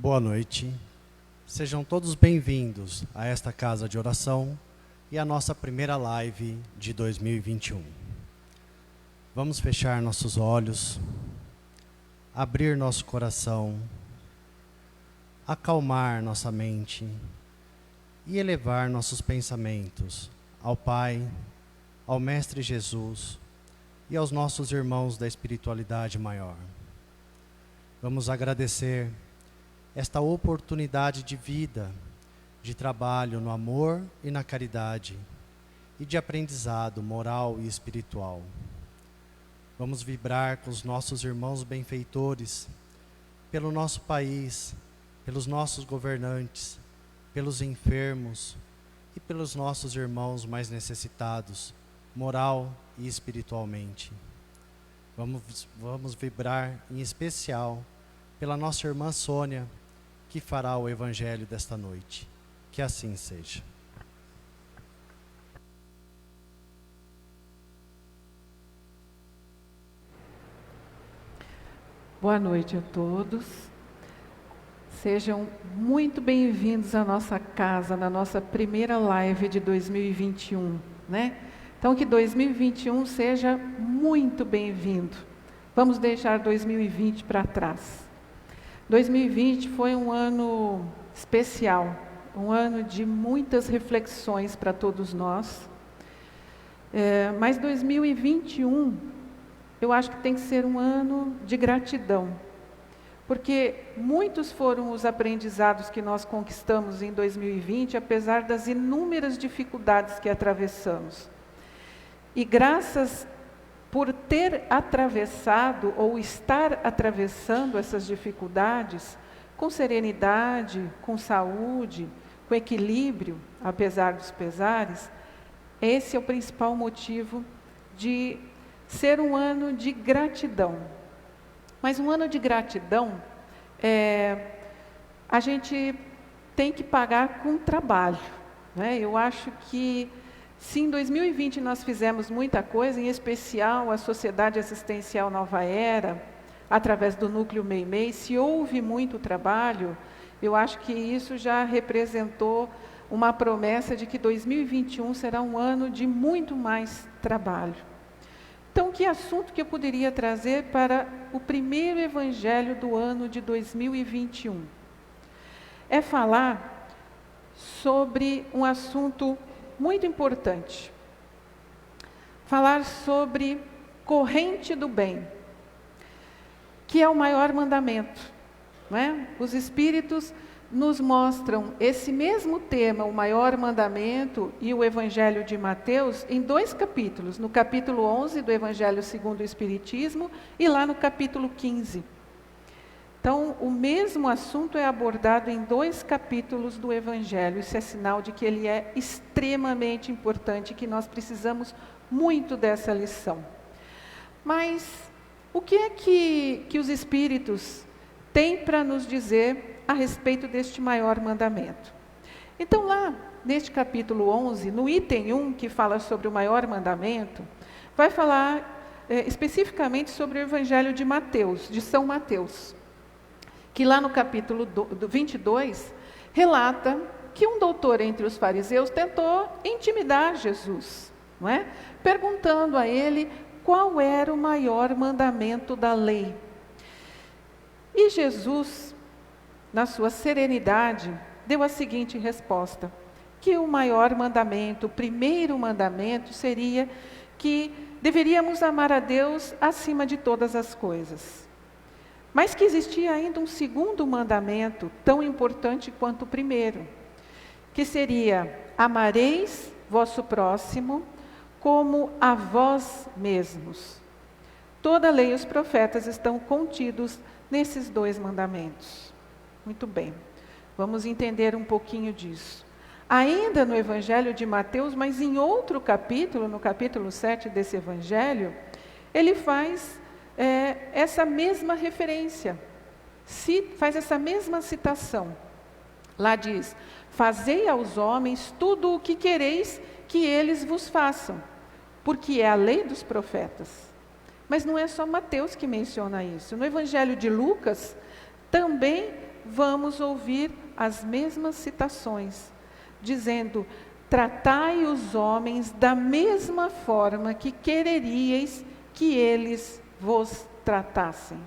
Boa noite. Sejam todos bem-vindos a esta casa de oração e a nossa primeira live de 2021. Vamos fechar nossos olhos, abrir nosso coração, acalmar nossa mente e elevar nossos pensamentos ao Pai, ao Mestre Jesus e aos nossos irmãos da espiritualidade maior. Vamos agradecer esta oportunidade de vida, de trabalho no amor e na caridade, e de aprendizado moral e espiritual. Vamos vibrar com os nossos irmãos benfeitores, pelo nosso país, pelos nossos governantes, pelos enfermos e pelos nossos irmãos mais necessitados, moral e espiritualmente. Vamos vibrar em especial pela nossa irmã Sônia, que fará o Evangelho desta noite. Que assim seja. Boa noite a todos. Sejam muito bem-vindos à nossa casa, na nossa primeira live de 2021, né? Então, que 2021 seja muito bem-vindo. Vamos deixar 2020 para trás. 2020 foi um ano especial, um ano de muitas reflexões para todos nós. Mas 2021, eu acho que tem que ser um ano de gratidão, porque muitos foram os aprendizados que nós conquistamos em 2020, apesar das inúmeras dificuldades que atravessamos. E graças por ter atravessado ou estar atravessando essas dificuldades com serenidade, com saúde, com equilíbrio, apesar dos pesares, esse é o principal motivo de ser um ano de gratidão. Mas um ano de gratidão, a gente tem que pagar com trabalho, né? Eu acho que se em 2020 nós fizemos muita coisa, em especial a Sociedade Assistencial Nova Era, através do Núcleo Meimei, se houve muito trabalho, eu acho que isso já representou uma promessa de que 2021 será um ano de muito mais trabalho. Então, que assunto que eu poderia trazer para o primeiro evangelho do ano de 2021? É falar sobre um assunto muito importante. Falar sobre corrente do bem, que é o maior mandamento, não é? Os Espíritos nos mostram esse mesmo tema, o maior mandamento e o Evangelho de Mateus, em 2 capítulos, no capítulo 11 do Evangelho segundo o Espiritismo e lá no capítulo 15. Então, o mesmo assunto é abordado em 2 capítulos do Evangelho. Isso é sinal de que ele é extremamente importante, que nós precisamos muito dessa lição. Mas, o que é que os Espíritos têm para nos dizer a respeito deste maior mandamento? Então, lá, neste capítulo 11, no item 1, que fala sobre o maior mandamento, vai falar especificamente sobre o Evangelho de Mateus, de São Mateus, que lá no capítulo 22, relata que um doutor entre os fariseus tentou intimidar Jesus, não é? Perguntando a ele qual era o maior mandamento da lei. E Jesus, na sua serenidade, deu a seguinte resposta, que o maior mandamento, o primeiro mandamento, seria que deveríamos amar a Deus acima de todas as coisas. Mas que existia ainda um segundo mandamento, tão importante quanto o primeiro, que seria: amareis vosso próximo como a vós mesmos. Toda a lei e os profetas estão contidos nesses 2 mandamentos. Muito bem, vamos entender um pouquinho disso. Ainda no Evangelho de Mateus, mas em outro capítulo, no capítulo 7 desse Evangelho, ele faz essa mesma referência, faz essa mesma citação. Lá diz: fazei aos homens tudo o que quereis que eles vos façam, porque é a lei dos profetas. Mas não é só Mateus que menciona isso. No Evangelho de Lucas, também vamos ouvir as mesmas citações, dizendo: tratai os homens da mesma forma que quereríeis que eles vos tratassem.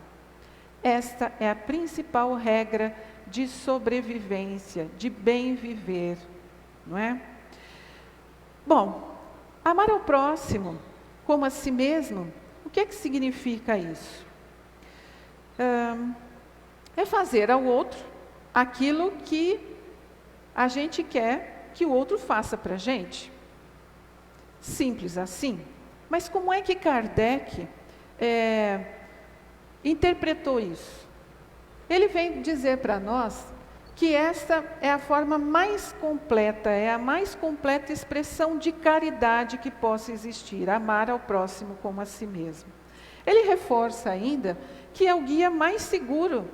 Esta é a principal regra de sobrevivência, de bem viver, não é? Bom, amar ao próximo como a si mesmo, o que é que significa isso? É fazer ao outro aquilo que a gente quer que o outro faça para a gente. Simples assim. Mas como é que Kardec interpretou isso? Ele vem dizer para nós que esta é a forma mais completa, é a mais completa expressão de caridade que possa existir, amar ao próximo como a si mesmo. Ele reforça ainda que é o guia mais seguro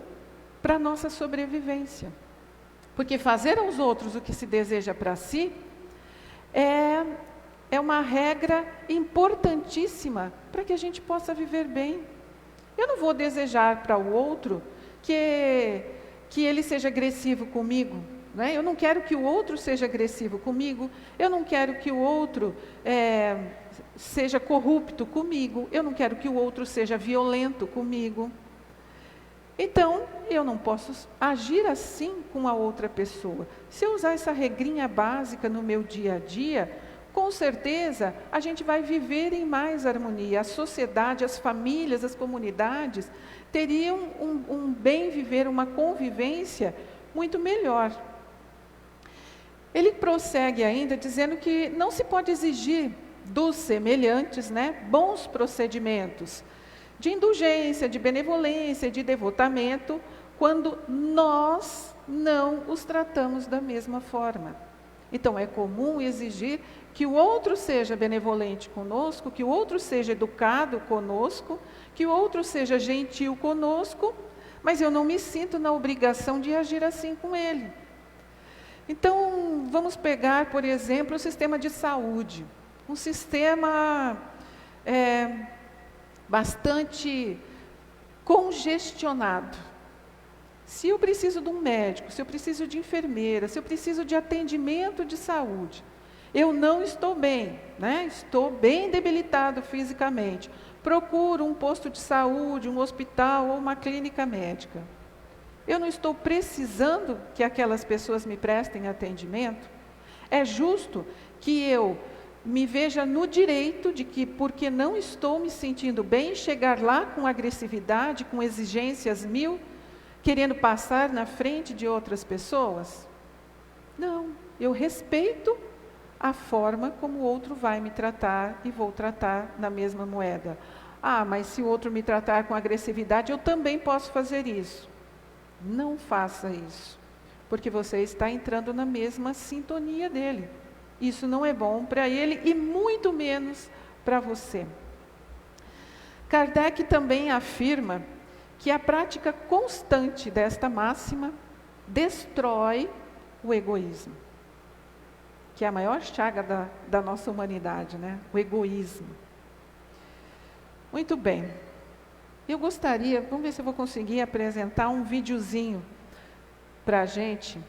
para a nossa sobrevivência. Porque fazer aos outros o que se deseja para si é uma regra importantíssima para que a gente possa viver bem. Eu não vou desejar para o outro que ele seja agressivo comigo, né? Eu não quero que o outro seja agressivo comigo, eu não quero que o outro seja corrupto comigo, eu não quero que o outro seja violento comigo. Então, eu não posso agir assim com a outra pessoa. Se eu usar essa regrinha básica no meu dia a dia, com certeza a gente vai viver em mais harmonia. A sociedade, as famílias, as comunidades teriam um bem viver, uma convivência muito melhor. Ele prossegue ainda dizendo que não se pode exigir dos semelhantes, né, bons procedimentos de indulgência, de benevolência, de devotamento, quando nós não os tratamos da mesma forma. Então, é comum exigir que o outro seja benevolente conosco, que o outro seja educado conosco, que o outro seja gentil conosco, mas eu não me sinto na obrigação de agir assim com ele. Então, vamos pegar, por exemplo, o sistema de saúde. Um sistema bastante congestionado. Se eu preciso de um médico, se eu preciso de enfermeira, se eu preciso de atendimento de saúde, eu não estou bem, né? Estou bem debilitado fisicamente. Procuro um posto de saúde, um hospital ou uma clínica médica. Eu não estou precisando que aquelas pessoas me prestem atendimento. É justo que eu me veja no direito de que, porque não estou me sentindo bem, chegar lá com agressividade, com exigências mil, querendo passar na frente de outras pessoas? Não, eu respeito a forma como o outro vai me tratar e vou tratar na mesma moeda. Ah, mas se o outro me tratar com agressividade, eu também posso fazer isso. Não faça isso, porque você está entrando na mesma sintonia dele. Isso não é bom para ele e muito menos para você. Kardec também afirma que a prática constante desta máxima destrói o egoísmo, que é a maior chaga da nossa humanidade, né? O egoísmo. Muito bem. Eu gostaria, vamos ver se eu vou conseguir apresentar um videozinho para a gente.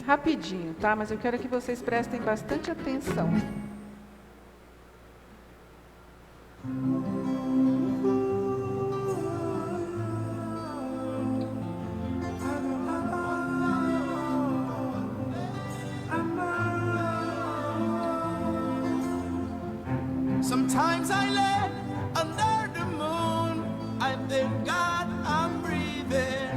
Rapidinho, tá? Mas eu quero que vocês prestem bastante atenção. Sometimes I lay under the moon, I thank God I'm breathing,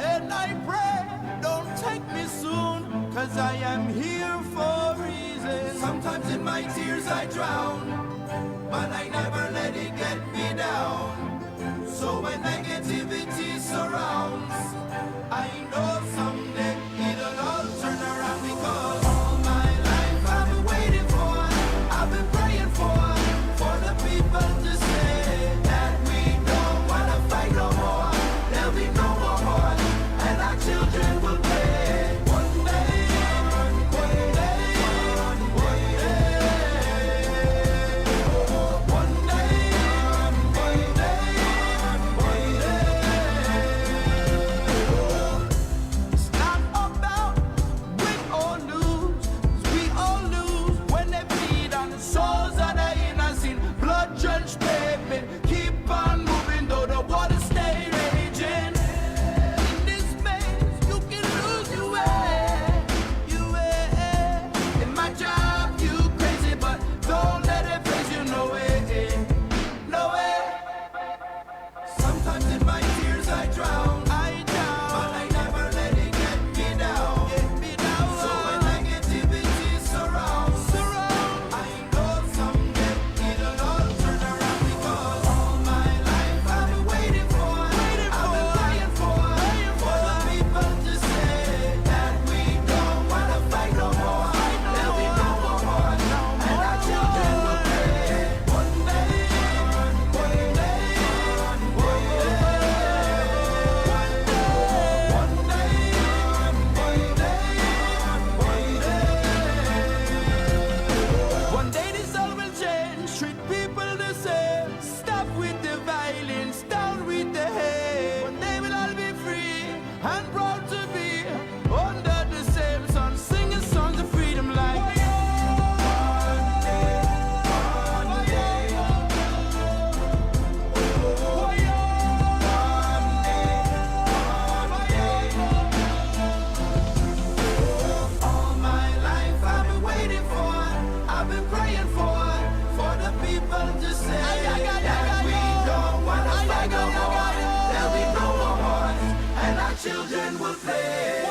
and I pray, don't take me soon, 'cause I am here for a reason. Sometimes in my tears I drown, but I never let it get me down. So when negativity surrounds, I know someday it'll all turn around, because all my life I've been waiting for, I've been praying for the people to say that we don't wanna will play.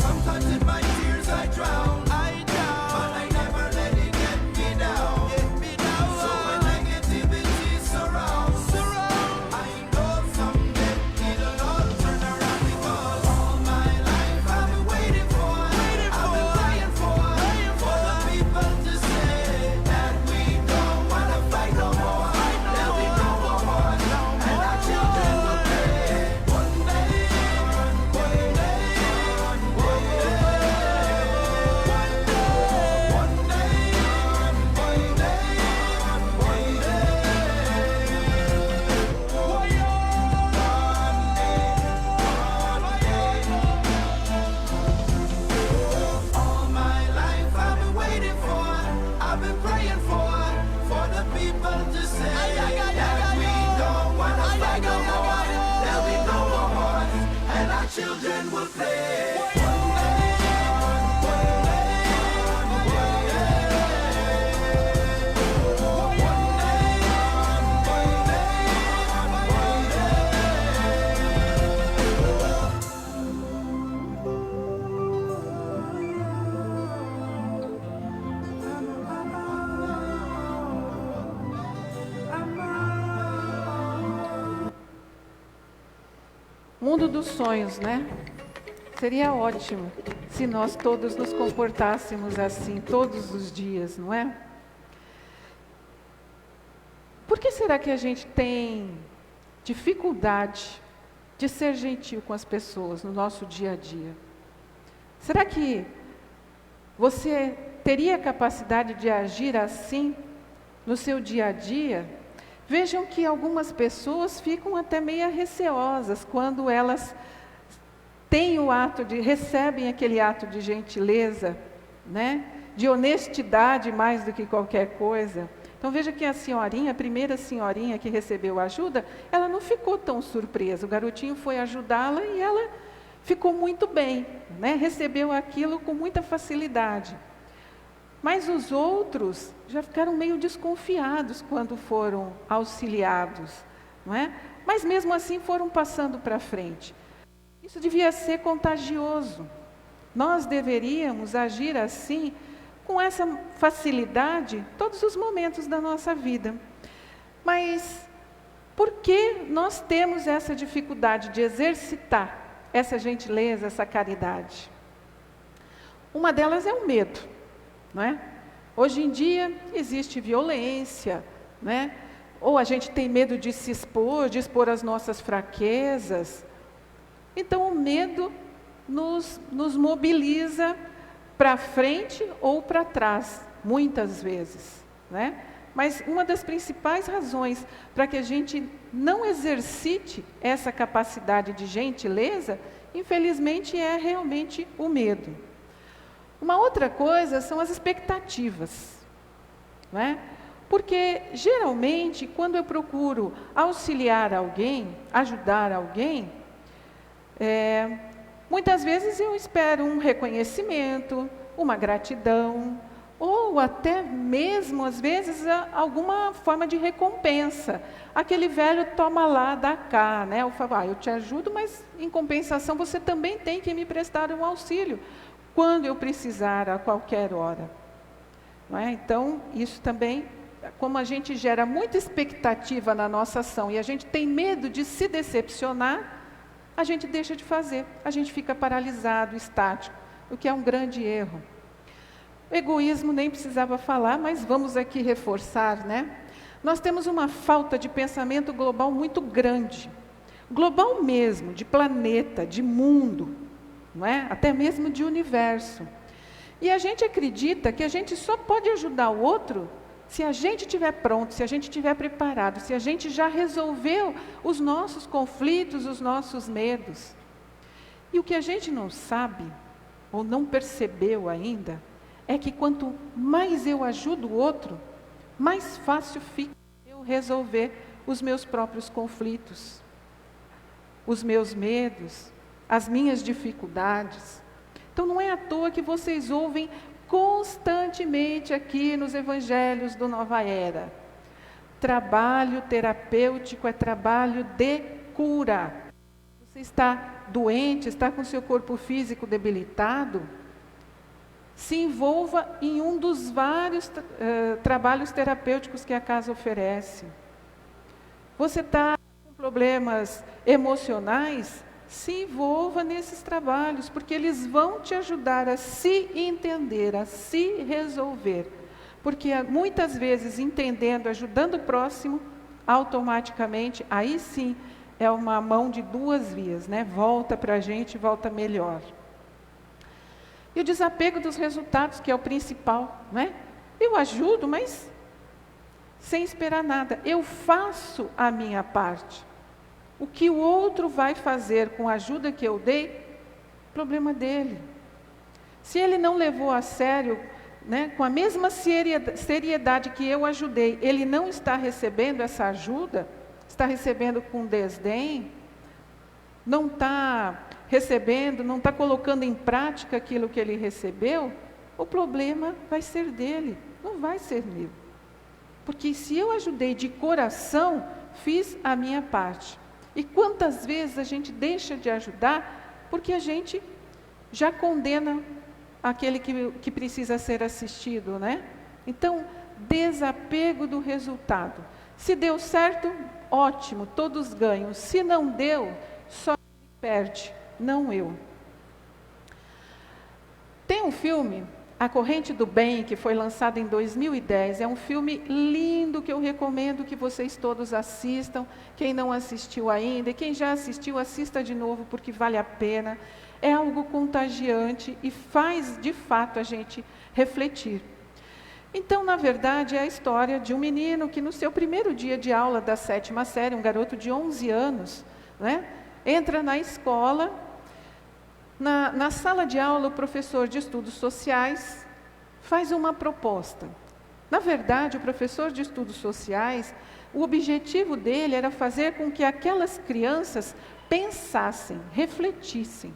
Sometimes in my tears I drown, but I never let it get me down. So when negativity surrounds, I know someday it'll all turn around, because all my life I've been waiting for, I've been praying for the people to say that we don't wanna fight no more. There'll be no more wars, and our children will play. One day, one day. All my life I've been waiting for, I've been praying for the people to say that we don't wanna fight no more. There'll be no more wars, and our children will play. Mundo dos sonhos, né? Seria ótimo se nós todos nos comportássemos assim todos os dias, não é? Por que será que a gente tem dificuldade de ser gentil com as pessoas no nosso dia a dia? Será que você teria a capacidade de agir assim no seu dia a dia? Vejam que algumas pessoas ficam até meio receosas quando elas recebem aquele ato de gentileza, né? De honestidade mais do que qualquer coisa. Então veja que a primeira senhorinha que recebeu ajuda, ela não ficou tão surpresa. O garotinho foi ajudá-la e ela ficou muito bem, né? Recebeu aquilo com muita facilidade. Mas os outros já ficaram meio desconfiados quando foram auxiliados, não é? Mas mesmo assim foram passando para frente. Isso devia ser contagioso. Nós deveríamos agir assim, com essa facilidade, todos os momentos da nossa vida. Mas por que nós temos essa dificuldade de exercitar essa gentileza, essa caridade? Uma delas é o medo. Não é? Hoje em dia existe violência, não é? Ou a gente tem medo de se expor, de expor as nossas fraquezas. Então o medo nos mobiliza para frente ou para trás, muitas vezes, né? Mas uma das principais razões para que a gente não exercite essa capacidade de gentileza, infelizmente, é realmente o medo. Uma outra coisa são as expectativas, não é? Porque, geralmente, quando eu procuro auxiliar alguém, ajudar alguém, muitas vezes eu espero um reconhecimento, uma gratidão, ou até mesmo, às vezes, alguma forma de recompensa. Aquele velho toma lá, dá cá, né? Eu falo, eu te ajudo, mas em compensação você também tem que me prestar um auxílio quando eu precisar, a qualquer hora. Não é? Então, isso também, como a gente gera muita expectativa na nossa ação e a gente tem medo de se decepcionar, a gente deixa de fazer, a gente fica paralisado, estático, o que é um grande erro. Egoísmo nem precisava falar, mas vamos aqui reforçar, né? Nós temos uma falta de pensamento global muito grande, global mesmo, de planeta, de mundo, não é? Até mesmo de universo. E a gente acredita que a gente só pode ajudar o outro se a gente estiver pronto, se a gente estiver preparado, se a gente já resolveu os nossos conflitos, os nossos medos. E o que a gente não sabe, ou não percebeu ainda, é que quanto mais eu ajudo o outro, mais fácil fica eu resolver os meus próprios conflitos, os meus medos, as minhas dificuldades. Então não é à toa que vocês ouvem constantemente aqui nos evangelhos do Nova Era. Trabalho terapêutico é trabalho de cura. Você está doente, está com seu corpo físico debilitado, se envolva em um dos vários trabalhos terapêuticos que a casa oferece. Você está com problemas emocionais, se envolva nesses trabalhos, porque eles vão te ajudar a se entender, a se resolver. Porque muitas vezes, entendendo, ajudando o próximo, automaticamente, aí sim, é uma mão de duas vias, né? Volta para a gente, volta melhor. E o desapego dos resultados, que é o principal, né? Eu ajudo, mas sem esperar nada. Eu faço a minha parte. O que o outro vai fazer com a ajuda que eu dei, problema dele. Se ele não levou a sério, né, com a mesma seriedade que eu ajudei, ele não está recebendo essa ajuda, está recebendo com desdém, não está recebendo, não está colocando em prática aquilo que ele recebeu, o problema vai ser dele, não vai ser meu. Porque se eu ajudei de coração, fiz a minha parte. E quantas vezes a gente deixa de ajudar porque a gente já condena aquele que precisa ser assistido, né? Então, desapego do resultado. Se deu certo, ótimo, todos ganham. Se não deu, só ele perde, não eu. Tem um filme, A Corrente do Bem, que foi lançado em 2010. É um filme lindo que eu recomendo que vocês todos assistam. Quem não assistiu ainda, e quem já assistiu, assista de novo, porque vale a pena. É algo contagiante e faz, de fato, a gente refletir. Então, na verdade, é a história de um menino que, no seu primeiro dia de aula da 7ª série, um garoto de 11 anos, né, entra na escola. Na sala de aula, o professor de estudos sociais faz uma proposta. Na verdade, o professor de estudos sociais, o objetivo dele era fazer com que aquelas crianças pensassem, refletissem.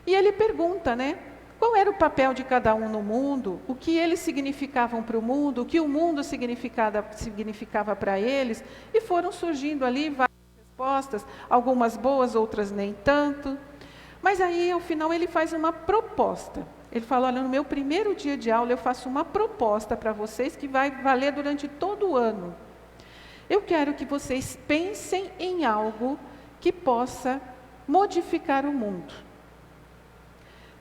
E ele pergunta, né, qual era o papel de cada um no mundo, o que eles significavam para o mundo, o que o mundo significava para eles, e foram surgindo ali várias respostas, algumas boas, outras nem tanto. Mas aí, ao final, ele faz uma proposta. Ele fala, olha, no meu primeiro dia de aula, eu faço uma proposta para vocês que vai valer durante todo o ano. Eu quero que vocês pensem em algo que possa modificar o mundo.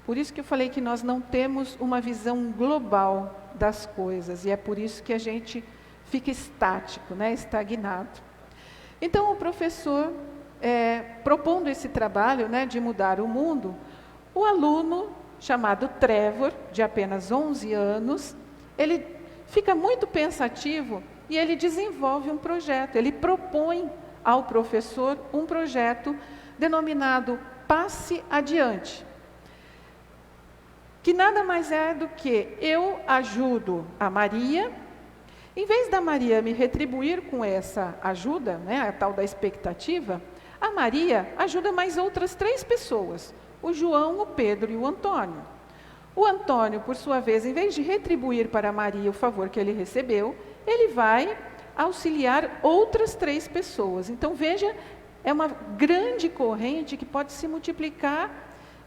Por isso que eu falei que nós não temos uma visão global das coisas, e é por isso que a gente fica estático, né, estagnado. Então, o professor, propondo esse trabalho, né, de mudar o mundo, o aluno, chamado Trevor, de apenas 11 anos, ele fica muito pensativo e ele desenvolve um projeto. Ele propõe ao professor um projeto denominado Passe Adiante, que nada mais é do que eu ajudo a Maria, em vez da Maria me retribuir com essa ajuda, né, a tal da expectativa, a Maria ajuda mais outras 3 pessoas, o João, o Pedro e o Antônio. O Antônio, por sua vez, em vez de retribuir para a Maria o favor que ele recebeu, ele vai auxiliar outras 3 pessoas. Então, veja, é uma grande corrente que pode se multiplicar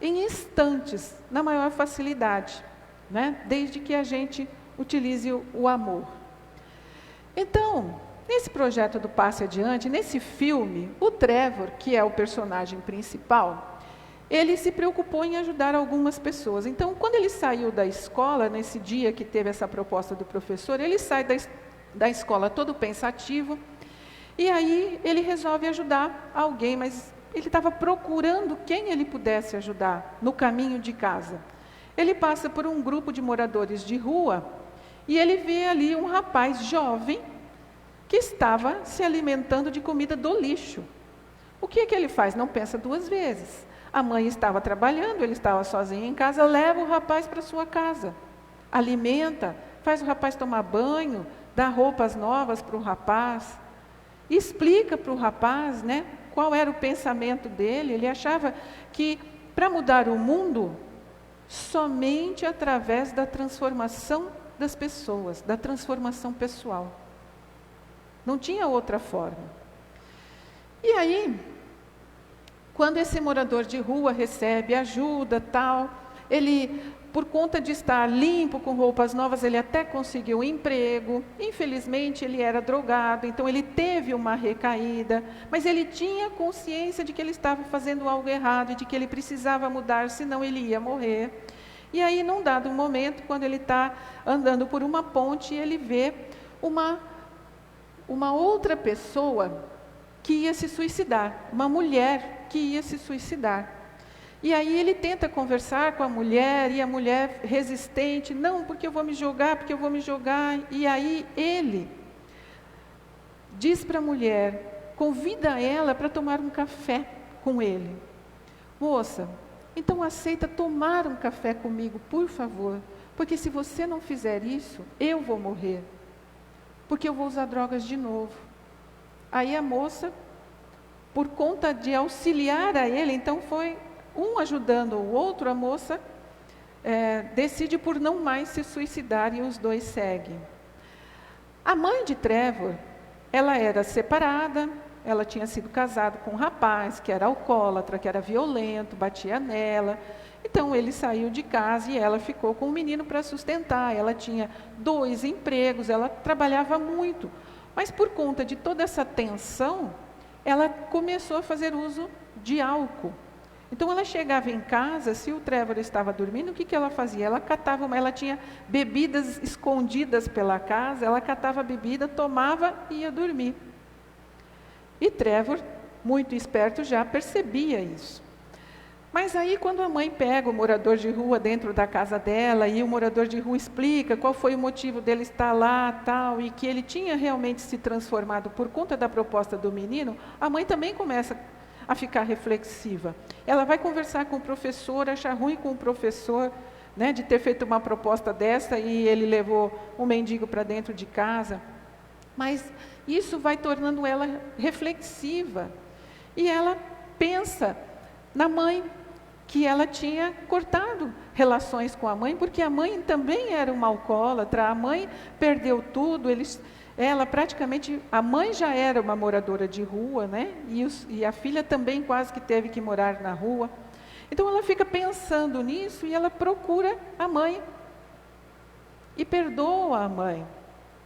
em instantes, na maior facilidade, né? Desde que a gente utilize o amor. Então, nesse projeto do Passe Adiante, nesse filme, o Trevor, que é o personagem principal, ele se preocupou em ajudar algumas pessoas. Então, quando ele saiu da escola, nesse dia que teve essa proposta do professor, ele sai da escola todo pensativo, e aí ele resolve ajudar alguém, mas ele estava procurando quem ele pudesse ajudar no caminho de casa. Ele passa por um grupo de moradores de rua, e ele vê ali um rapaz jovem, que estava se alimentando de comida do lixo. O que ele faz? Não pensa 2 vezes. A mãe estava trabalhando, ele estava sozinho em casa, leva o rapaz para sua casa. alimenta, faz o rapaz tomar banho, dá roupas novas para o rapaz, explica para o rapaz, né, qual era o pensamento dele. Ele achava que para mudar o mundo, somente através da transformação das pessoas, da transformação pessoal. Não tinha outra forma. E aí, quando esse morador de rua recebe ajuda, tal, ele, por conta de estar limpo, com roupas novas, ele até conseguiu um emprego. Infelizmente, ele era drogado, então ele teve uma recaída, mas ele tinha consciência de que ele estava fazendo algo errado, de que ele precisava mudar, senão ele ia morrer. E aí, num dado momento, quando ele está andando por uma ponte, ele vê uma outra pessoa que ia se suicidar, uma mulher que ia se suicidar. E aí ele tenta conversar com a mulher, e a mulher resistente, não, porque eu vou me jogar, porque eu vou me jogar. E aí ele diz para a mulher, convida ela para tomar um café com ele. Moça, então aceita tomar um café comigo, por favor, porque se você não fizer isso, eu vou morrer, porque eu vou usar drogas de novo. Aí a moça, por conta de auxiliar a ele, então foi um ajudando o outro, a moça decide por não mais se suicidar, e os dois seguem. A mãe de Trevor, ela era separada, ela tinha sido casada com um rapaz que era alcoólatra, que era violento, batia nela. Então ele saiu de casa e ela ficou com o menino para sustentar. Ela tinha 2 empregos, ela trabalhava muito. Mas por conta de toda essa tensão, ela começou a fazer uso de álcool. Então ela chegava em casa, se o Trevor estava dormindo, o que ela fazia? Ela tinha bebidas escondidas pela casa, ela catava a bebida, tomava e ia dormir. E Trevor, muito esperto, já percebia isso. Mas aí, quando a mãe pega o morador de rua dentro da casa dela, e o morador de rua explica qual foi o motivo dele estar lá, tal, e que ele tinha realmente se transformado por conta da proposta do menino, a mãe também começa a ficar reflexiva. Ela vai conversar com o professor, achar ruim com o professor, né, de ter feito uma proposta dessa, e ele levou um mendigo para dentro de casa. Mas isso vai tornando ela reflexiva. E ela pensa na mãe, que ela tinha cortado relações com a mãe, porque a mãe também era uma alcoólatra, a mãe perdeu tudo, a mãe já era uma moradora de rua, né? E a filha também quase que teve que morar na rua. Então ela fica pensando nisso e ela procura a mãe e perdoa a mãe.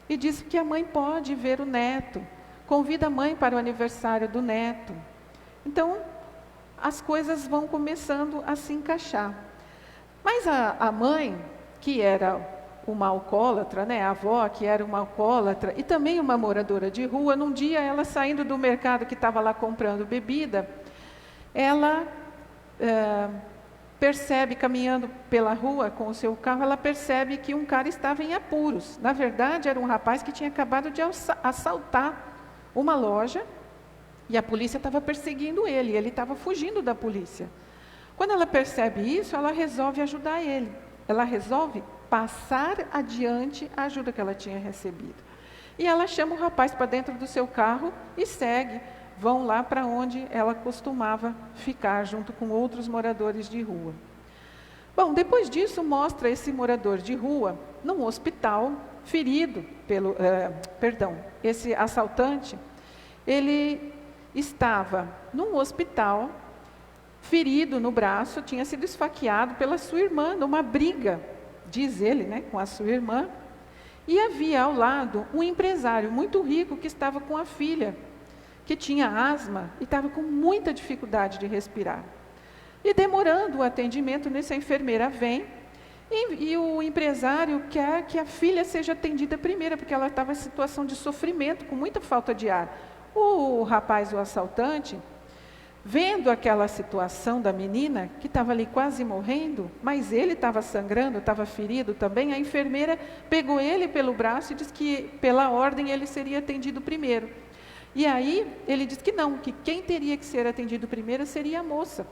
E diz que a mãe pode ver o neto, convida a mãe para o aniversário do neto. Então, as coisas vão começando a se encaixar. Mas a mãe, que era uma alcoólatra, né, a avó, que era uma alcoólatra, e também uma moradora de rua, num dia, ela saindo do mercado, que estava lá comprando bebida, ela percebe, caminhando pela rua com o seu carro, ela percebe que um cara estava em apuros. Na verdade, era um rapaz que tinha acabado de assaltar uma loja, e a polícia estava perseguindo ele estava fugindo da polícia. Quando ela percebe isso, ela resolve ajudar ele. Ela resolve passar adiante a ajuda que ela tinha recebido. E ela chama o rapaz para dentro do seu carro e segue. Vão lá para onde ela costumava ficar, junto com outros moradores de rua. Bom, depois disso, mostra esse morador de rua num hospital, ferido esse assaltante, ele estava num hospital, ferido no braço, tinha sido esfaqueado pela sua irmã, numa briga, diz ele, né, com a sua irmã. E havia ao lado um empresário muito rico que estava com a filha, que tinha asma e estava com muita dificuldade de respirar. E demorando o atendimento, a enfermeira vem e o empresário quer que a filha seja atendida primeiro, porque ela estava em situação de sofrimento, com muita falta de ar. O rapaz, o assaltante, vendo aquela situação da menina, que estava ali quase morrendo, mas ele estava sangrando, estava ferido também, a enfermeira pegou ele pelo braço e disse que, pela ordem, ele seria atendido primeiro. E aí, ele disse que não, que quem teria que ser atendido primeiro seria a moça.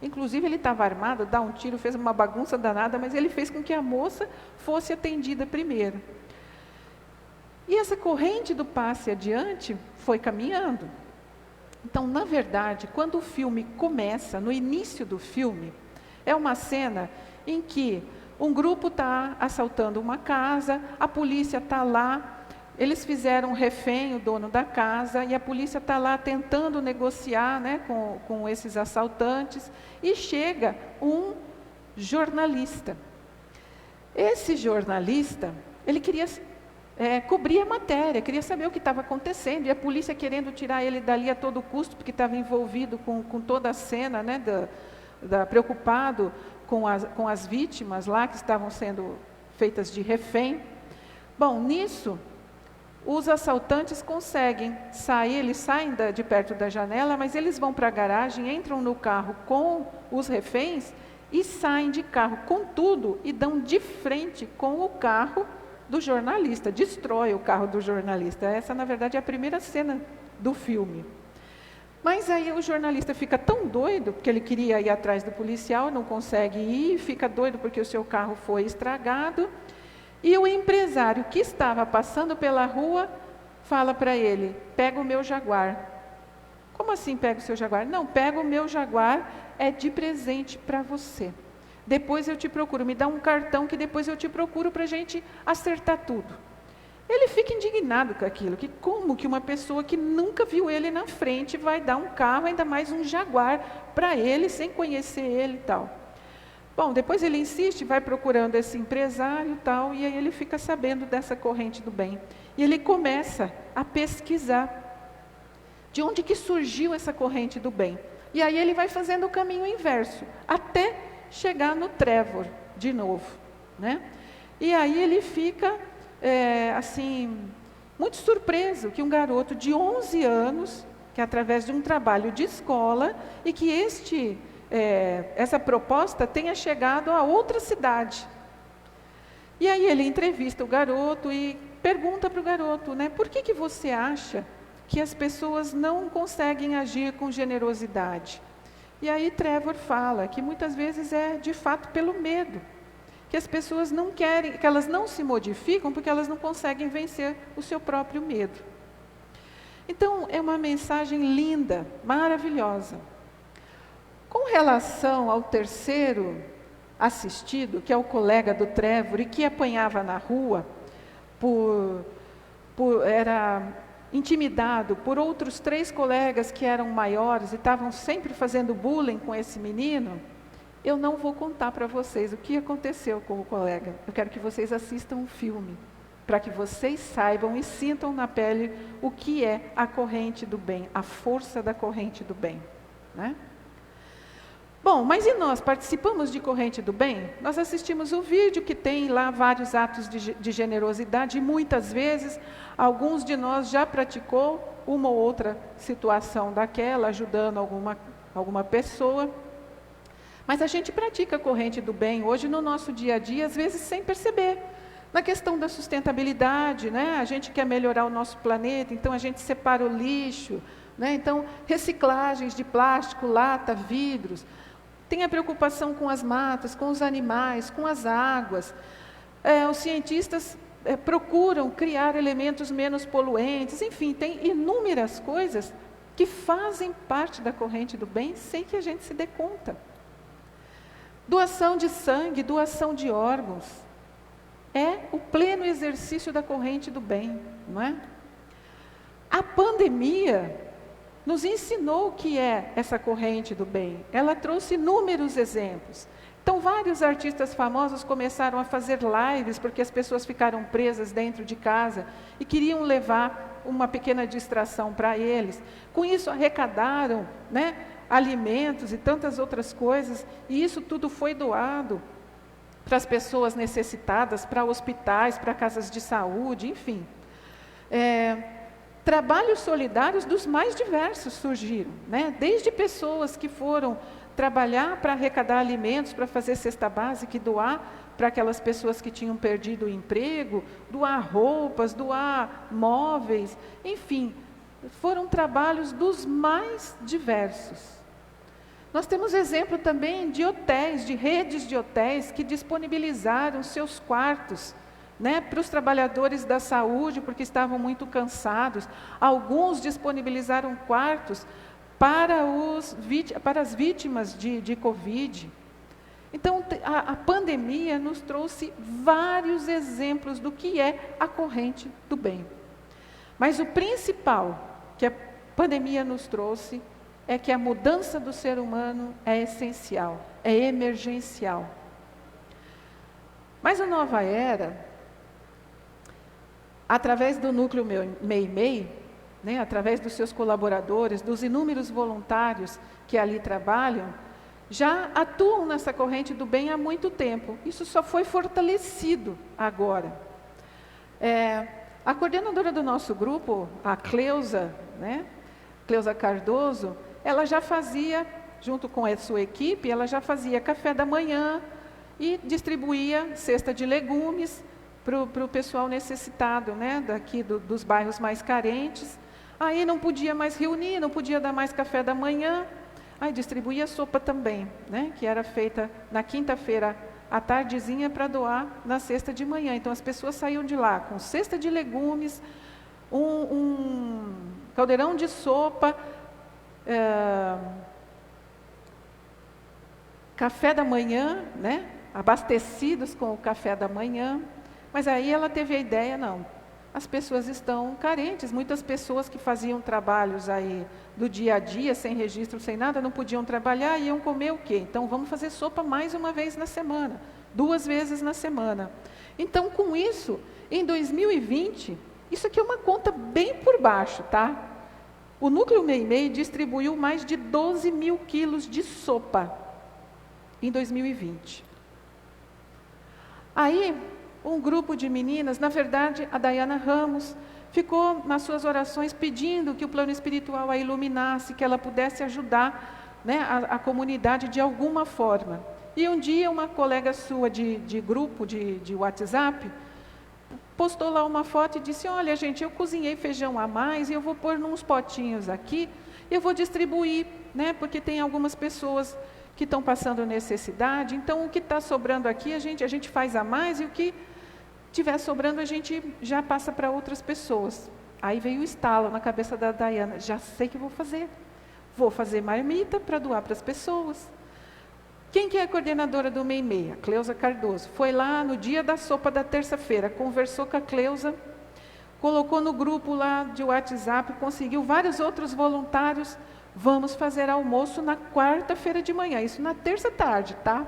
Inclusive, ele estava armado, dá um tiro, fez uma bagunça danada, mas ele fez com que a moça fosse atendida primeiro. E essa corrente do passe adiante foi caminhando. Então, na verdade, quando o filme começa, no início do filme, é uma cena em que um grupo está assaltando uma casa, a polícia está lá, eles fizeram refém o dono da casa, e a polícia está lá tentando negociar, né, com esses assaltantes, e chega um jornalista. Esse jornalista, ele queria cobrir a matéria, queria saber o que estava acontecendo, e a polícia querendo tirar ele dali a todo custo, porque estava envolvido com toda a cena, né, preocupado com as vítimas lá, que estavam sendo feitas de refém. Bom, nisso, os assaltantes conseguem sair, eles saem de perto da janela, mas eles vão para a garagem, entram no carro com os reféns e saem de carro com tudo e dão de frente com o carro do jornalista, destrói o carro do jornalista. Essa, na verdade, é a primeira cena do filme. Mas aí o jornalista fica tão doido, porque ele queria ir atrás do policial, não consegue ir, fica doido porque o seu carro foi estragado. E o empresário que estava passando pela rua fala para ele: pega o meu Jaguar. Como assim pega o seu Jaguar? Não, pega o meu Jaguar, é de presente para você. Depois eu te procuro, me dá um cartão que depois eu te procuro para a gente acertar tudo. Ele fica indignado com aquilo, que como que uma pessoa que nunca viu ele na frente vai dar um carro, ainda mais um Jaguar, para ele, sem conhecer ele e tal. Bom, depois ele insiste, vai procurando esse empresário e tal, e aí ele fica sabendo dessa corrente do bem. E ele começa a pesquisar de onde que surgiu essa corrente do bem. E aí ele vai fazendo o caminho inverso, até chegar no Trevor, de novo, né? E aí ele fica, assim, muito surpreso que um garoto de 11 anos, que através de um trabalho de escola, e que essa proposta tenha chegado a outra cidade. E aí ele entrevista o garoto e pergunta para o garoto, né, por que você acha que as pessoas não conseguem agir com generosidade? E aí Trevor fala que muitas vezes é de fato pelo medo, que as pessoas não querem, que elas não se modificam porque elas não conseguem vencer o seu próprio medo. Então é uma mensagem linda, maravilhosa. Com relação ao terceiro assistido, que é o colega do Trevor, e que apanhava na rua, era intimidado por outros 3 colegas que eram maiores e estavam sempre fazendo bullying com esse menino, eu não vou contar para vocês o que aconteceu com o colega. Eu quero que vocês assistam o filme, para que vocês saibam e sintam na pele o que é a corrente do bem, a força da corrente do bem, né? Bom, mas e nós participamos de corrente do bem? Nós assistimos o vídeo que tem lá vários atos de generosidade e muitas vezes alguns de nós já praticou uma ou outra situação daquela, ajudando alguma pessoa. Mas a gente pratica a corrente do bem hoje no nosso dia a dia, às vezes sem perceber. Na questão da sustentabilidade, né? A gente quer melhorar o nosso planeta, então a gente separa o lixo, né? Então reciclagens de plástico, lata, vidros. Tem a preocupação com as matas, com os animais, com as águas. Os cientistas procuram criar elementos menos poluentes. Enfim, tem inúmeras coisas que fazem parte da corrente do bem sem que a gente se dê conta. Doação de sangue, doação de órgãos. É o pleno exercício da corrente do bem, não é? A pandemia nos ensinou o que é essa corrente do bem. Ela trouxe inúmeros exemplos. Então, vários artistas famosos começaram a fazer lives, porque as pessoas ficaram presas dentro de casa e queriam levar uma pequena distração para eles. Com isso, arrecadaram, né, alimentos e tantas outras coisas, e isso tudo foi doado para as pessoas necessitadas, para hospitais, para casas de saúde, enfim. Trabalhos solidários dos mais diversos surgiram, né? Desde pessoas que foram trabalhar para arrecadar alimentos, para fazer cesta básica e doar para aquelas pessoas que tinham perdido o emprego, doar roupas, doar móveis, enfim, foram trabalhos dos mais diversos. Nós temos exemplo também de hotéis, de redes de hotéis que disponibilizaram seus quartos, né, para os trabalhadores da saúde, porque estavam muito cansados. Alguns disponibilizaram quartos para as vítimas de Covid. Então, a pandemia nos trouxe vários exemplos do que é a corrente do bem. Mas o principal que a pandemia nos trouxe é que a mudança do ser humano é essencial, é emergencial. Mas a Nova Era, através do núcleo MEI-MEI, né, através dos seus colaboradores, dos inúmeros voluntários que ali trabalham, já atuam nessa corrente do bem há muito tempo. Isso só foi fortalecido agora. A coordenadora do nosso grupo, a Cleusa, né, Cleusa Cardoso, ela já fazia, junto com a sua equipe, ela já fazia café da manhã e distribuía cesta de legumes para o pessoal necessitado, né, daqui dos bairros mais carentes. Aí não podia mais reunir, não podia dar mais café da manhã, aí distribuía sopa também, né, que era feita na quinta-feira à tardezinha para doar na sexta de manhã. Então as pessoas saíam de lá com cesta de legumes, um caldeirão de sopa, café da manhã, né, abastecidos com o café da manhã. Mas aí ela teve a ideia, não, as pessoas estão carentes, muitas pessoas que faziam trabalhos aí do dia a dia, sem registro, sem nada, não podiam trabalhar, iam comer o quê? Então vamos fazer sopa mais uma vez na semana, 2 vezes na semana. Então com isso, em 2020, isso aqui é uma conta bem por baixo, tá? O Núcleo MEI-MEI distribuiu mais de 12 mil quilos de sopa em 2020. Aí, um grupo de meninas, na verdade, a Dayana Ramos, ficou nas suas orações pedindo que o plano espiritual a iluminasse, que ela pudesse ajudar, né, a comunidade de alguma forma. E um dia, uma colega sua de grupo de WhatsApp, postou lá uma foto e disse, olha gente, eu cozinhei feijão a mais e eu vou pôr nos potinhos aqui, eu vou distribuir, né, porque tem algumas pessoas que estão passando necessidade, então o que está sobrando aqui a gente faz a mais e o que estiver sobrando a gente já passa para outras pessoas. Aí veio o estalo na cabeça da Dayana, já sei o que vou fazer marmita para doar para as pessoas. Quem que é a coordenadora do MEI-MEI? A Cleusa Cardoso. Foi lá no dia da sopa da terça-feira, conversou com a Cleusa, colocou no grupo lá de WhatsApp, conseguiu vários outros voluntários. Vamos fazer almoço na quarta-feira de manhã, isso na terça tarde, tá?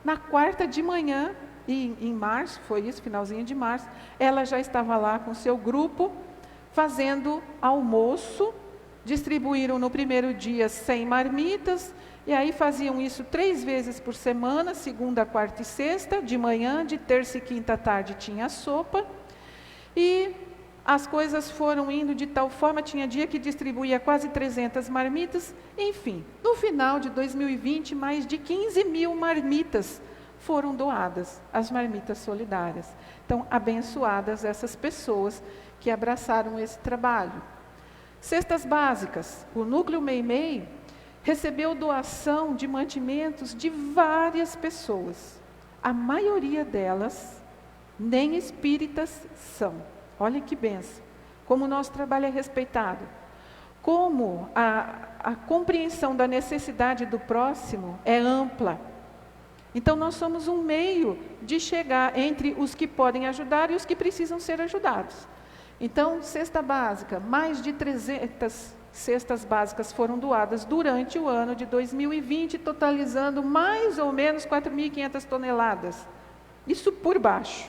Na quarta de manhã, em março, foi isso, finalzinho de março, ela já estava lá com seu grupo, fazendo almoço, distribuíram no primeiro dia 100 marmitas, e aí faziam isso 3 vezes por semana, segunda, quarta e sexta, de manhã, de terça e quinta à tarde tinha sopa, e as coisas foram indo de tal forma, tinha dia que distribuía quase 300 marmitas, enfim, no final de 2020, mais de 15 mil marmitas foram doadas, as marmitas solidárias. Então, abençoadas essas pessoas que abraçaram esse trabalho. Cestas básicas, o Núcleo MEI-MEI recebeu doação de mantimentos de várias pessoas. A maioria delas nem espíritas são. Olha que benção. Como o nosso trabalho é respeitado. Como a compreensão da necessidade do próximo é ampla. Então, nós somos um meio de chegar entre os que podem ajudar e os que precisam ser ajudados. Então, cesta básica, mais de 300 cestas básicas foram doadas durante o ano de 2020, totalizando mais ou menos 4.500 toneladas. Isso por baixo.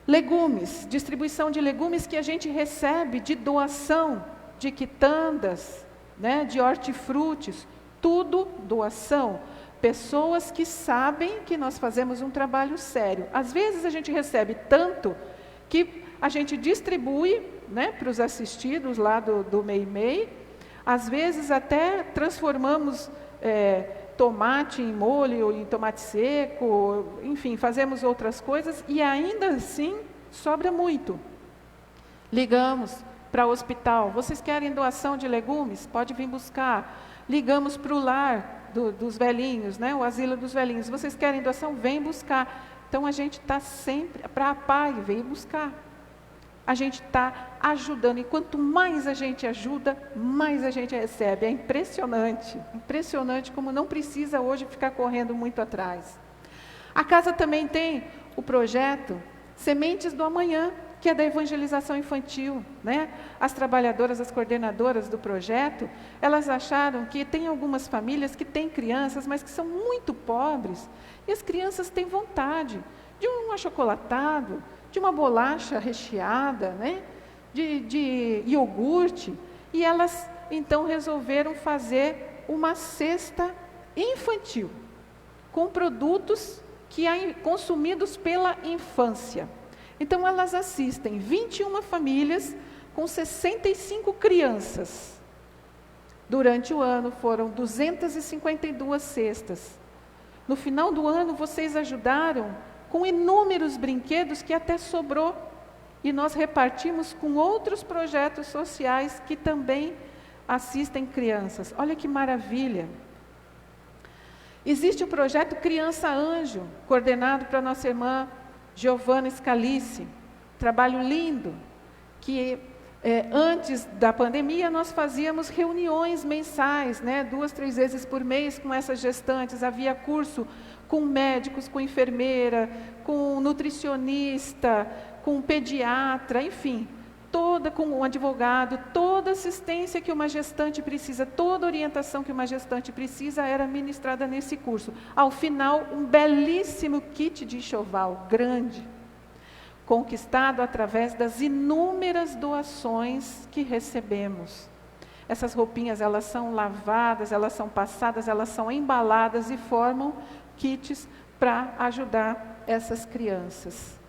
Legumes, distribuição de legumes que a gente recebe de doação, de quitandas, né, de hortifrutis, tudo doação. Pessoas que sabem que nós fazemos um trabalho sério. Às vezes a gente recebe tanto que a gente distribui, né, para os assistidos lá do MEI-MEI. Às vezes até transformamos tomate em molho, em tomate seco, enfim, fazemos outras coisas e ainda assim sobra muito. Ligamos para o hospital. Vocês querem doação de legumes? Pode vir buscar. Ligamos para o lar dos velhinhos, né? O asilo dos velhinhos. Vocês querem doação? Vem buscar. Então, a gente está sempre... Para a PAI, vem buscar. A gente está ajudando. E quanto mais a gente ajuda, mais a gente recebe. É impressionante. Impressionante como não precisa hoje ficar correndo muito atrás. A casa também tem o projeto Sementes do Amanhã, que é da evangelização infantil, né? As trabalhadoras, as coordenadoras do projeto, elas acharam que tem algumas famílias que têm crianças, mas que são muito pobres, e as crianças têm vontade de um achocolatado, de uma bolacha recheada, né? de iogurte, e elas então resolveram fazer uma cesta infantil, com produtos consumidos pela infância. Então, elas assistem 21 famílias com 65 crianças. Durante o ano, foram 252 cestas. No final do ano, vocês ajudaram com inúmeros brinquedos que até sobrou. E nós repartimos com outros projetos sociais que também assistem crianças. Olha que maravilha! Existe o projeto Criança Anjo, coordenado para nossa irmã Giovana Scalice, trabalho lindo, que antes da pandemia nós fazíamos reuniões mensais, né, 2, 3 vezes por mês com essas gestantes, havia curso com médicos, com enfermeira, com nutricionista, com pediatra, enfim, com um advogado, toda assistência que uma gestante precisa, toda orientação que uma gestante precisa era ministrada nesse curso. Ao final, um belíssimo kit de enxoval, grande, conquistado através das inúmeras doações que recebemos. Essas roupinhas, elas são lavadas, elas são passadas, elas são embaladas e formam kits para ajudar essas crianças.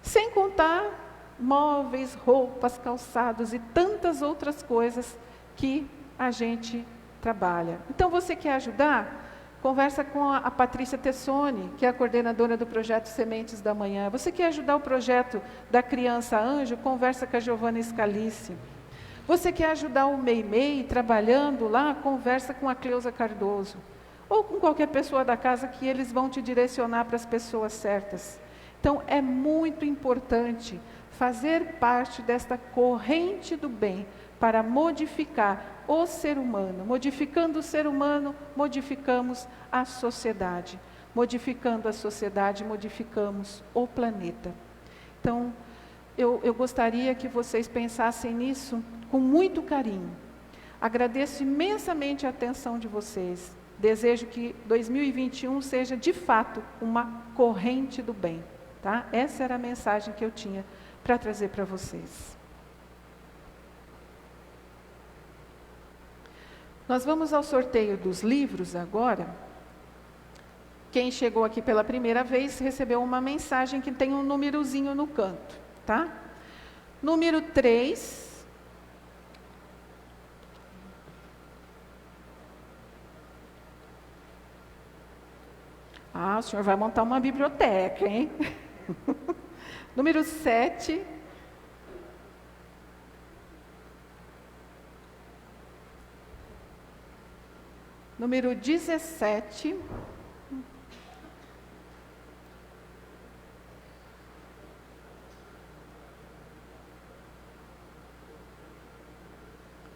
Sem contar móveis, roupas, calçados e tantas outras coisas que a gente trabalha. Então, você quer ajudar? Conversa com a Patrícia Tessoni, que é a coordenadora do projeto Sementes da Manhã. Você quer ajudar o projeto da Criança Anjo? Conversa com a Giovana Scalice. Você quer ajudar o MEI trabalhando lá? Conversa com a Cleusa Cardoso. Ou com qualquer pessoa da casa que eles vão te direcionar para as pessoas certas. Então, é muito importante fazer parte desta corrente do bem para modificar o ser humano. Modificando o ser humano, modificamos a sociedade. Modificando a sociedade, modificamos o planeta. Então, eu gostaria que vocês pensassem nisso com muito carinho. Agradeço imensamente a atenção de vocês. Desejo que 2021 seja, de fato, uma corrente do bem. Tá? Essa era a mensagem que eu tinha para trazer para vocês. Nós vamos ao sorteio dos livros agora. Quem chegou aqui pela primeira vez recebeu uma mensagem que tem um númerozinho no canto, tá? Número 3. O senhor vai montar uma biblioteca, hein? Número 7. Número 17.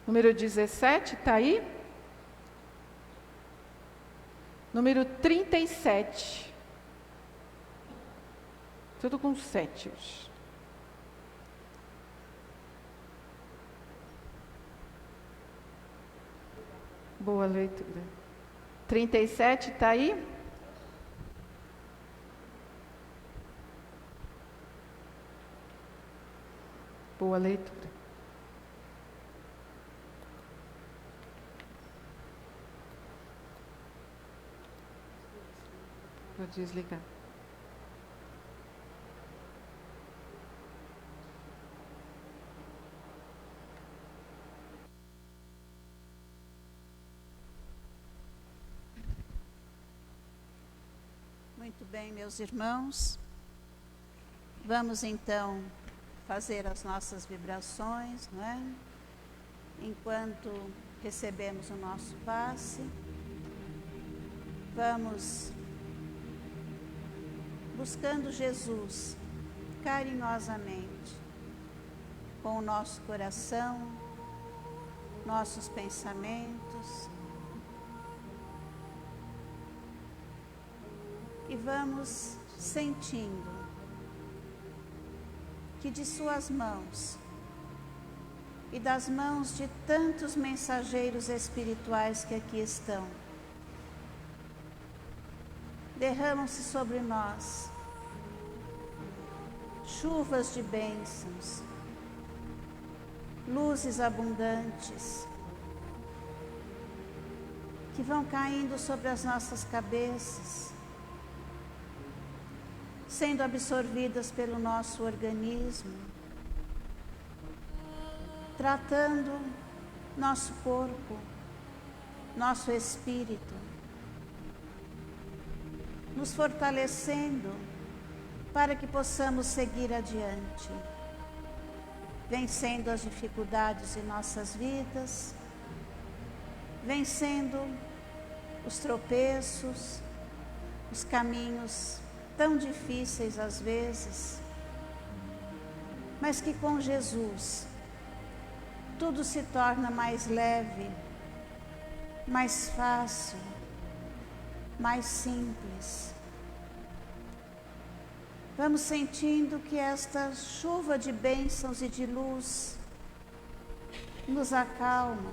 Número 17, está aí? Número 37. Tudo com 7 hoje. Boa leitura. 37, está aí? Boa leitura. Vou desligar. Muito bem, meus irmãos. Vamos então fazer as nossas vibrações, não é? Enquanto recebemos o nosso passe, vamos buscando Jesus carinhosamente, com o nosso coração, nossos pensamentos, e vamos sentindo que de suas mãos e das mãos de tantos mensageiros espirituais que aqui estão, derramam-se sobre nós chuvas de bênçãos, luzes abundantes, que vão caindo sobre as nossas cabeças, sendo absorvidas pelo nosso organismo, tratando nosso corpo, nosso espírito, nos fortalecendo para que possamos seguir adiante, vencendo as dificuldades de nossas vidas, vencendo os tropeços, os caminhos tão difíceis às vezes, mas que com Jesus tudo se torna mais leve, mais fácil, mais simples. Vamos sentindo que esta chuva de bênçãos e de luz nos acalma,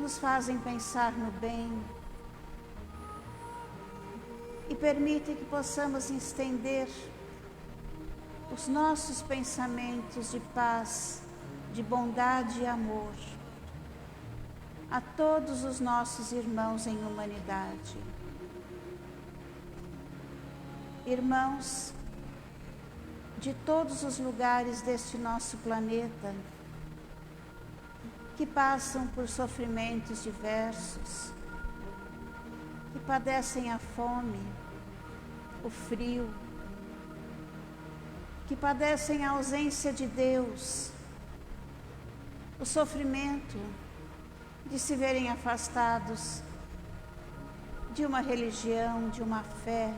nos fazem pensar no bem e permitem que possamos estender os nossos pensamentos de paz, de bondade e amor a todos os nossos irmãos em humanidade. Irmãos de todos os lugares deste nosso planeta, que passam por sofrimentos diversos, que padecem a fome, o frio, que padecem a ausência de Deus, o sofrimento de se verem afastados de uma religião, de uma fé,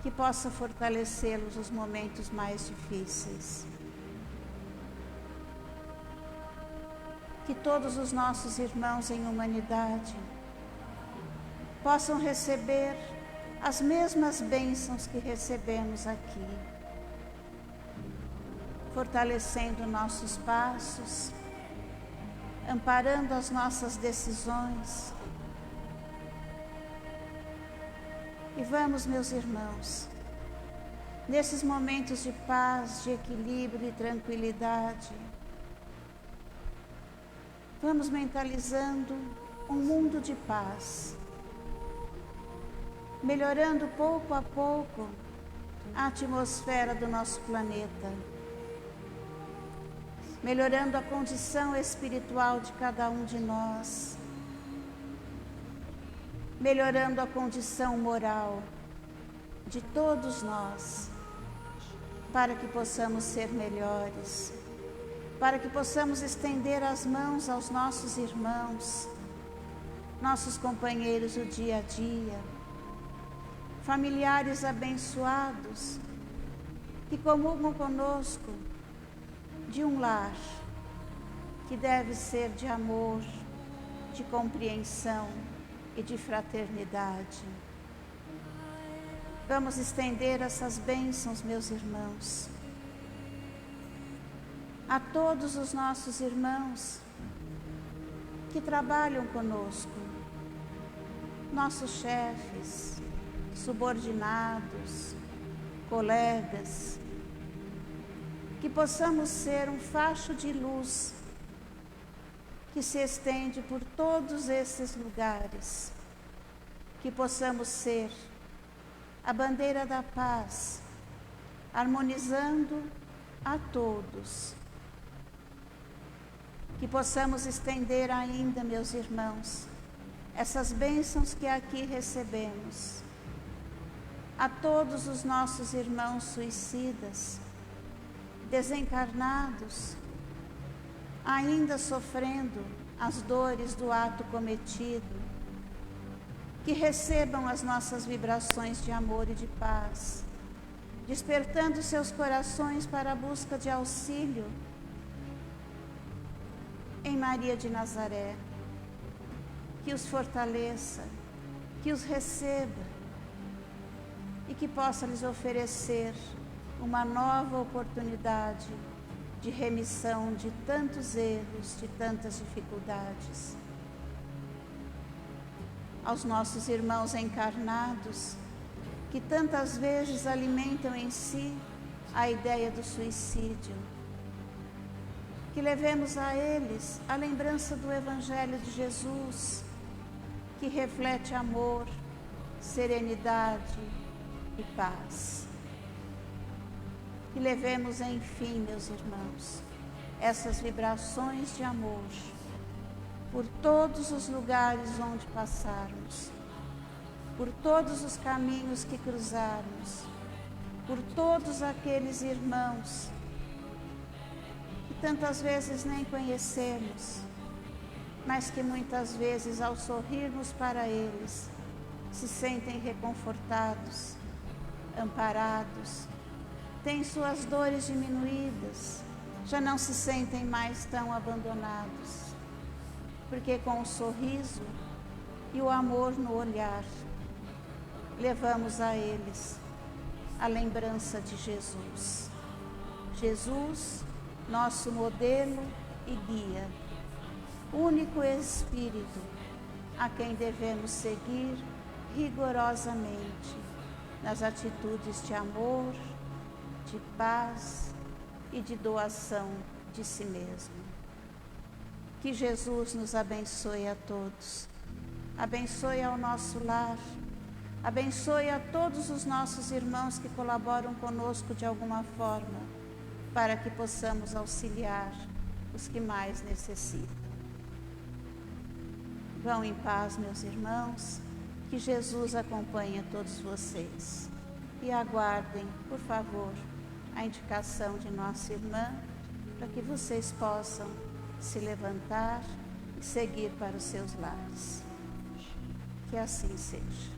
que possa fortalecê-los nos momentos mais difíceis. Que todos os nossos irmãos em humanidade possam receber as mesmas bênçãos que recebemos aqui, fortalecendo nossos passos, amparando as nossas decisões. E vamos, meus irmãos, nesses momentos de paz, de equilíbrio e tranquilidade, vamos mentalizando um mundo de paz, melhorando pouco a pouco a atmosfera do nosso planeta, melhorando a condição espiritual de cada um de nós, melhorando a condição moral de todos nós, para que possamos ser melhores, para que possamos estender as mãos aos nossos irmãos, nossos companheiros do dia a dia, familiares abençoados, que comungam conosco de um lar que deve ser de amor, de compreensão e de fraternidade. Vamos estender essas bênçãos, meus irmãos, a todos os nossos irmãos que trabalham conosco, nossos chefes, subordinados, colegas, que possamos ser um facho de luz que se estende por todos esses lugares, que possamos ser a bandeira da paz, harmonizando a todos, que possamos estender ainda, meus irmãos, essas bênçãos que aqui recebemos, a todos os nossos irmãos suicidas, desencarnados, ainda sofrendo as dores do ato cometido, que recebam as nossas vibrações de amor e de paz, despertando seus corações para a busca de auxílio em Maria de Nazaré, que os fortaleça, que os receba e que possa lhes oferecer uma nova oportunidade de remissão de tantos erros, de tantas dificuldades. Aos nossos irmãos encarnados, que tantas vezes alimentam em si a ideia do suicídio, que levemos a eles a lembrança do Evangelho de Jesus, que reflete amor, serenidade e paz. E levemos, enfim, meus irmãos, essas vibrações de amor por todos os lugares onde passarmos, por todos os caminhos que cruzarmos, por todos aqueles irmãos que tantas vezes nem conhecemos, mas que muitas vezes, ao sorrirmos para eles, se sentem reconfortados, amparados, têm suas dores diminuídas, já não se sentem mais tão abandonados, porque com o sorriso e o amor no olhar, levamos a eles a lembrança de Jesus. Jesus, nosso modelo e guia, único Espírito a quem devemos seguir rigorosamente nas atitudes de amor, de paz e de doação de si mesmo. Que Jesus nos abençoe a todos, abençoe ao nosso lar, abençoe a todos os nossos irmãos que colaboram conosco de alguma forma, para que possamos auxiliar os que mais necessitam. Vão em paz, meus irmãos, que Jesus acompanhe a todos vocês. E aguardem, por favor, a indicação de nossa irmã, para que vocês possam se levantar e seguir para os seus lares. Que assim seja.